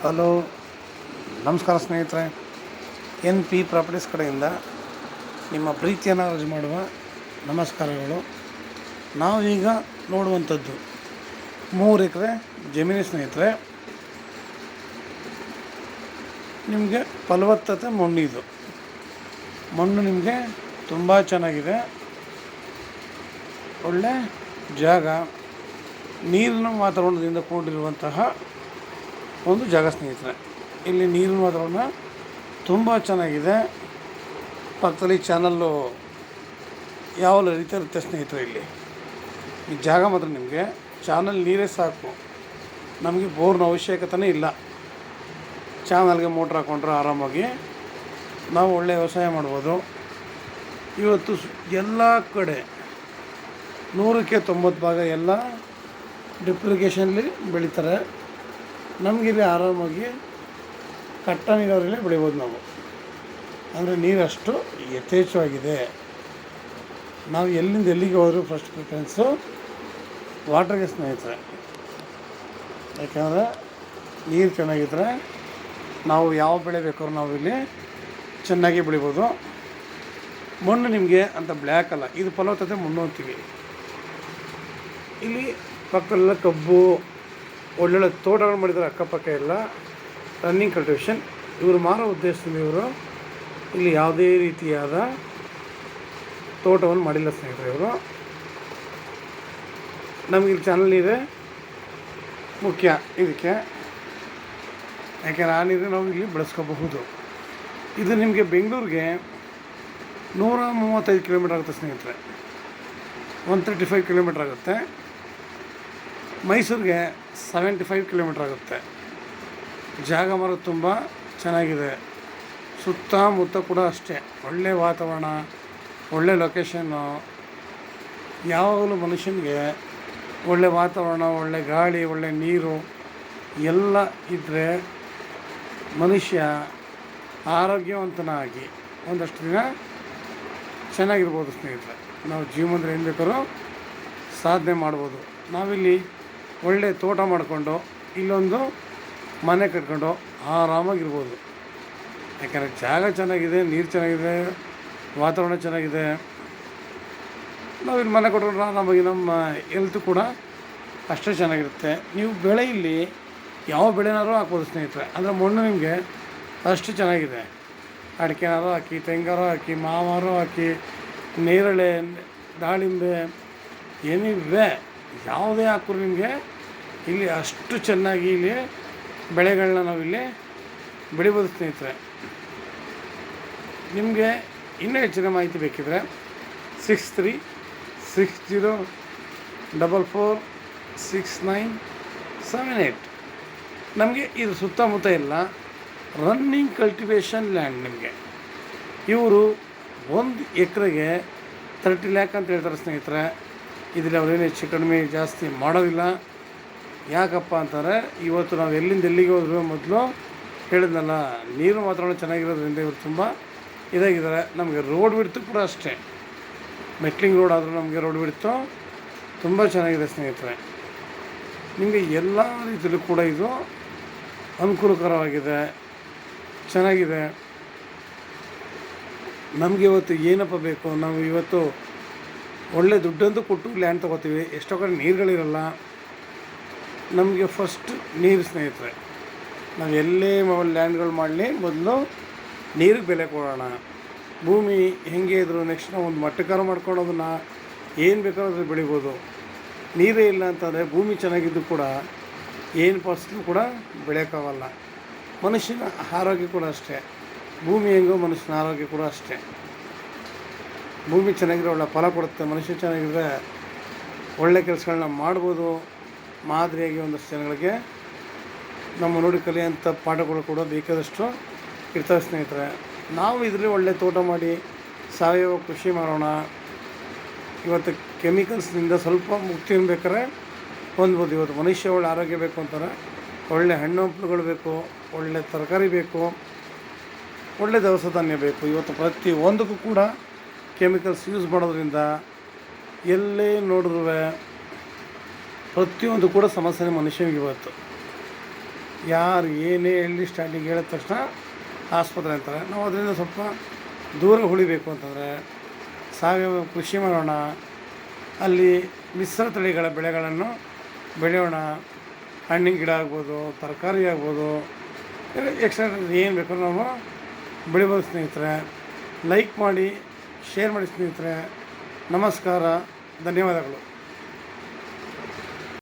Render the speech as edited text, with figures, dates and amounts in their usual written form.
Hello, ನಮಸ್ಕಾರ ಸ್ನೇಹಿತರೆ. N P properties ಕಡೆಯಿಂದ ನಿಮ್ಮ ಪ್ರೀತಿಯನ್ನು ಅರ್ಜಿ ಮಾಡುವ ನಮಸ್ಕಾರಗಳು. ನಾವೀಗ ನೋಡುವಂಥದ್ದು 3 ಎಕರೆ ಜಮೀನು ಸ್ನೇಹಿತರೆ. ನಿಮಗೆ ಫಲವತ್ತತೆ ಮಣ್ಣಿದು ಮಣ್ಣು ನಿಮಗೆ ತುಂಬ ಚೆನ್ನಾಗಿದೆ. ಒಳ್ಳೆ ಜಾಗ, ನೀರಿನ ವಾತಾವರಣದಿಂದ ಕೂಡಿರುವಂತಹ ಒಂದು ಜಾಗ ಸ್ನೇಹಿತರೆ. ಇಲ್ಲಿ ನೀರಿನ ವಾತಾವರಣ ತುಂಬ ಚೆನ್ನಾಗಿದೆ. ಪಕ್ಕದಲ್ಲಿ ಚಾನಲ್ಲು ಯಾವ ರೀತಿ ಇರುತ್ತೆ ಸ್ನೇಹಿತರೆ. ಇಲ್ಲಿ ಈ ಜಾಗ ಮಾತ್ರ ನಿಮಗೆ ಚಾನಲ್ ನೀರೇ ಸಾಕು, ನಮಗೆ ಬೋರ್ನ ಅವಶ್ಯಕತೆಯೇ ಇಲ್ಲ. ಚಾನಲ್ಗೆ ಮೋಟ್ರ್ ಹಾಕ್ಕೊಂಡ್ರೆ ಆರಾಮಾಗಿ ನಾವು ಒಳ್ಳೆಯ ವ್ಯವಸಾಯ ಮಾಡ್ಬೋದು. ಇವತ್ತು ಎಲ್ಲ ಕಡೆ 100ಕ್ಕೆ 90 ಭಾಗ ಎಲ್ಲ ಡ್ರಿಪ್ಲಿಕೇಶನ್ಲಿ ಬೆಳೀತಾರೆ. ನಮಗಿಲ್ಲಿ ಆರಾಮಾಗಿ ಕಟ್ಟ ನೀರಾವರಿಯಲ್ಲೇ ಬೆಳಿಬೋದು ನಾವು. ಅಂದರೆ ನೀರಷ್ಟು ಯಥೇಚ್ಛವಾಗಿದೆ. ನಾವು ಎಲ್ಲಿಂದ ಎಲ್ಲಿಗೆ ಹೋದರೂ ಫಸ್ಟ್ ಪ್ರಿಫರೆನ್ಸು ವಾಟ್ರಿಗೆ ಸ್ನೇಹಿತರೆ. ಯಾಕೆಂದರೆ ನೀರು ಚೆನ್ನಾಗಿದ್ದರೆ ನಾವು ಯಾವ ಬೆಳೆ ಬೇಕಾದ್ರೂ ನಾವು ಇಲ್ಲಿ ಚೆನ್ನಾಗಿ ಬೆಳಿಬೋದು. ಮಣ್ಣು ನಿಮಗೆ ಅಂತ ಬ್ಲ್ಯಾಕ್ ಅಲ್ಲ, ಇದು ಫಲವತ್ತತೆ ಮಣ್ಣು ಅಂತೀವಿ. ಇಲ್ಲಿ ಪಕ್ಕದಲ್ಲೆಲ್ಲ ಕಬ್ಬು, ಒಳ್ಳೊಳ್ಳೆ ತೋಟಗಳು ಮಾಡಿದ್ದಾರೆ. ಅಕ್ಕಪಕ್ಕ ಎಲ್ಲ ರನ್ನಿಂಗ್ ಕಲ್ಟಿವೇಷನ್. ಇವರು ಮಾರೋ ಉದ್ದೇಶದಿಂದ ಇವರು ಇಲ್ಲಿ ಯಾವುದೇ ರೀತಿಯಾದ ತೋಟವನ್ನು ಮಾಡಿಲ್ಲ ಸ್ನೇಹಿತರೆ. ಇವರು ನಮಗೆ ಇಲ್ಲಿ ಚಾನಲ್ ನೀರೇ ಮುಖ್ಯ ಇದಕ್ಕೆ. ಯಾಕೆಂದರೆ ಆ ನೀರು ನಾವು ಇಲ್ಲಿ ಬಳಸ್ಕೋಬಹುದು. ಇದು ನಿಮಗೆ ಬೆಂಗಳೂರಿಗೆ 135 ಕಿಲೋಮೀಟ್ರ್ ಆಗುತ್ತೆ ಸ್ನೇಹಿತರೆ. 135 ಕಿಲೋಮೀಟ್ರ್ ಆಗುತ್ತೆ. ಮೈಸೂರಿಗೆ 75 ಕಿಲೋಮೀಟ್ರ್ ಆಗುತ್ತೆ. ಜಾಗ ಮಾತ್ರ ತುಂಬ ಚೆನ್ನಾಗಿದೆ. ಸುತ್ತಮುತ್ತ ಕೂಡ ಅಷ್ಟೇ ಒಳ್ಳೆಯ ವಾತಾವರಣ, ಒಳ್ಳೆ ಲೊಕೇಶನ್ನು. ಯಾವಾಗಲೂ ಮನುಷ್ಯನಿಗೆ ಒಳ್ಳೆ ವಾತಾವರಣ, ಒಳ್ಳೆ ಗಾಳಿ, ಒಳ್ಳೆ ನೀರು ಎಲ್ಲ ಇದ್ದರೆ ಮನುಷ್ಯ ಆರೋಗ್ಯವಂತನಾಗಿ ಒಂದಷ್ಟು ದಿನ ಚೆನ್ನಾಗಿರ್ಬೋದು ಸ್ನೇಹಿತರೆ. ನಾವು ಜೀವನದಲ್ಲಿ ಏನು ಬೇಕಾದ್ರೂ ಸಾಧನೆ ಮಾಡ್ಬೋದು. ನಾವಿಲ್ಲಿ ಒಳ್ಳೆ ತೋಟ ಮಾಡಿಕೊಂಡು ಇಲ್ಲೊಂದು ಮನೆ ಕಟ್ಕೊಂಡು ಆರಾಮಾಗಿರ್ಬೋದು. ಯಾಕಂದರೆ ಜಾಗ ಚೆನ್ನಾಗಿದೆ, ನೀರು ಚೆನ್ನಾಗಿದೆ, ವಾತಾವರಣ ಚೆನ್ನಾಗಿದೆ. ನಾವಿಲ್ಲಿ ಮನೆ ಕಟ್ಕೊಂಡ್ರೆ ಆರಾಮಾಗಿ ನಮ್ಮ ಹೆಲ್ತ್ ಕೂಡ ಅಷ್ಟೇ ಚೆನ್ನಾಗಿರುತ್ತೆ. ನೀವು ಬೆಳೆ ಇಲ್ಲಿ ಯಾವ ಬೆಳೆನಾದ್ರೂ ಹಾಕ್ಬೋದು ಸ್ನೇಹಿತರೆ. ಅಂದರೆ ಮಣ್ಣು ನಿಮಗೆ ಅಷ್ಟು ಚೆನ್ನಾಗಿದೆ. ಅಡಿಕೆನಾರು ಹಾಕಿ, ತೆಂಗಾರು ಹಾಕಿ, ಮಾವಾರು ಹಾಕಿ, ನೇರಳೆ, ದಾಳಿಂಬೆ ಏನಿವೆ ಯಾವುದೇ ಹಾಕಿದ್ರು ನಿಮಗೆ ಇಲ್ಲಿ ಅಷ್ಟು ಚೆನ್ನಾಗಿ ಇಲ್ಲಿ ಬೆಳೆಗಳನ್ನ ನಾವಿಲ್ಲಿ ಬೆಳಿಬೋದು ಸ್ನೇಹಿತರೆ. ನಿಮಗೆ ಇನ್ನೂ ಹೆಚ್ಚಿನ ಮಾಹಿತಿ ಬೇಕಿದ್ರೆ 6360446978. ನಮಗೆ ಇದು ಸುತ್ತಮುತ್ತ ಎಲ್ಲ ರನ್ನಿಂಗ್ ಕಲ್ಟಿವೇಷನ್ ಲ್ಯಾಂಡ್. ನಿಮಗೆ ಇವರು 1 ಎಕರೆಗೆ 30 ಲ್ಯಾಕ್ ಅಂತ ಹೇಳ್ತಾರೆ ಸ್ನೇಹಿತರೆ. ಇದರಲ್ಲಿ ಅವರೇನು ಹೆಚ್ಚು ಕಡಿಮೆ ಜಾಸ್ತಿ ಮಾಡೋದಿಲ್ಲ. ಯಾಕಪ್ಪ ಅಂತಾರೆ, ಇವತ್ತು ನಾವು ಎಲ್ಲಿಂದ ಎಲ್ಲಿಗೆ ಹೋದ್ರೂ ಮೊದಲು ಹೇಳಿದ್ನಲ್ಲ, ನೀರು ವಾತಾವರಣ ಚೆನ್ನಾಗಿರೋದ್ರಿಂದ ಇವರು ತುಂಬ ಇದಾಗಿದ್ದಾರೆ. ನಮಗೆ ರೋಡ್ ಬಿಡ್ತು ಕೂಡ ಅಷ್ಟೇ. ಮೆಟ್ಲಿಂಗ್ ರೋಡ್ ಆದರೂ ನಮಗೆ ರೋಡ್ ಬಿಡ್ತು ತುಂಬ ಚೆನ್ನಾಗಿದೆ ಸ್ನೇಹಿತರೆ. ನಿಮಗೆ ಎಲ್ಲ ರೀತಿಯಲ್ಲೂ ಕೂಡ ಇದು ಅನುಕೂಲಕರವಾಗಿದೆ, ಚೆನ್ನಾಗಿದೆ. ನಮಗೆ ಇವತ್ತು ಏನಪ್ಪ ಬೇಕು, ನಾವು ಇವತ್ತು ಒಳ್ಳೆ ದುಡ್ಡಂತೂ ಕೊಟ್ಟು ಲ್ಯಾಂಡ್ ತೊಗೋತೀವಿ. ಎಷ್ಟೋ ಕಡೆ ನೀರುಗಳಿರಲ್ಲ. ನಮಗೆ ಫಸ್ಟ್ ನೀರು ಸ್ನೇಹಿತರೆ. ನಾವು ಎಲ್ಲೇ ಲ್ಯಾಂಡ್ಗಳು ಮಾಡಲಿ ಮೊದಲು ನೀರಿಗೆ ಬೆಲೆ ಕೊಡೋಣ. ಭೂಮಿ ಹೆಂಗೆ ಇದ್ರು ನೆಕ್ಸ್ಟ್ ನಾವು ಒಂದು ಮಟ್ಟಕಾರ ಮಾಡ್ಕೊಂಡು ಅದನ್ನು ಏನು ಬೇಕಾದ್ರೂ ಬೆಳಿಬೋದು. ನೀರೇ ಇಲ್ಲ ಅಂತಂದರೆ ಭೂಮಿ ಚೆನ್ನಾಗಿದ್ದು ಕೂಡ ಏನು ಫಸಲು ಕೂಡ ಬೆಳೆಯೋಕ್ಕಾಗಲ್ಲ. ಮನುಷ್ಯನ ಆರೋಗ್ಯ ಕೂಡ ಅಷ್ಟೇ. ಭೂಮಿ ಹೆಂಗೋ ಮನುಷ್ಯನ ಆರೋಗ್ಯ ಕೂಡ ಅಷ್ಟೇ. ಭೂಮಿ ಚೆನ್ನಾಗಿರೋ ಒಳ್ಳೆ ಫಲ ಕೊಡುತ್ತೆ. ಮನುಷ್ಯ ಚೆನ್ನಾಗಿದ್ದರೆ ಒಳ್ಳೆ ಕೆಲಸಗಳನ್ನ ಮಾಡ್ಬೋದು. ಮಾದರಿಯಾಗಿ ಒಂದಷ್ಟು ಜನಗಳಿಗೆ ನಮ್ಮ ನೋಡಿ ಕಲಿಯೋಂಥ ಪಾಠಗಳು ಕೂಡ ಬೇಕಾದಷ್ಟು ಇರ್ತವೆ ಸ್ನೇಹಿತರೆ. ನಾವು ಇದರಲ್ಲಿ ಒಳ್ಳೆ ತೋಟ ಮಾಡಿ ಸಾವಯವ ಕೃಷಿ ಮಾಡೋಣ. ಇವತ್ತು ಕೆಮಿಕಲ್ಸ್ನಿಂದ ಸ್ವಲ್ಪ ಮುಕ್ತಿ ಬೇಕಾದ್ರೆ ಹೊಂದ್ಬೋದು. ಇವತ್ತು ಮನುಷ್ಯ ಒಳ್ಳೆ ಆರೋಗ್ಯ ಬೇಕು ಅಂತಾರೆ, ಒಳ್ಳೆ ಹಣ್ಣು ಹಂಪಲುಗಳು ಬೇಕು, ಒಳ್ಳೆ ತರಕಾರಿ ಬೇಕು, ಒಳ್ಳೆ ದವಸ ಧಾನ್ಯ ಬೇಕು. ಇವತ್ತು ಪ್ರತಿ ಒಂದಕ್ಕೂ ಕೂಡ ಕೆಮಿಕಲ್ಸ್ ಯೂಸ್ ಮಾಡೋದ್ರಿಂದ ಎಲ್ಲೇ ನೋಡಿದ್ರೂ ಪ್ರತಿಯೊಂದು ಕೂಡ ಸಮಸ್ಯೆ ಮನುಷ್ಯನಿಗೆ ಇವತ್ತು. ಯಾರು ಏನೇ ಹೇಳಿ ಸ್ಟಾರ್ಟಿಂಗ್ ಹೇಳಿದ ತಕ್ಷಣ ಆಸ್ಪತ್ರೆ ಅಂತಾರೆ. ನಾವು ಅದರಿಂದ ಸ್ವಲ್ಪ ದೂರ ಉಳಿಬೇಕು ಅಂತಂದರೆ ಸಾವಯವ ಕೃಷಿ ಮಾಡೋಣ, ಅಲ್ಲಿ ಮಿಶ್ರ ತಳಿಗಳ ಬೆಳೆಗಳನ್ನು ಬೆಳೆಯೋಣ. ಹಣ್ಣಿನ ಗಿಡ ಆಗ್ಬೋದು, ತರಕಾರಿ ಆಗ್ಬೋದು, ಎಕ್ಸ್ಟ್ರಾ ಏನು ಬೇಕಾದ್ರೂ ನಾವು ಬೆಳಿಬೋದು ಸ್ನೇಹಿತರೆ. ಲೈಕ್ ಮಾಡಿ, ಶೇರ್ ಮಾಡಿ ಸ್ನೇಹಿತರೆ. ನಮಸ್ಕಾರ, ಧನ್ಯವಾದಗಳು.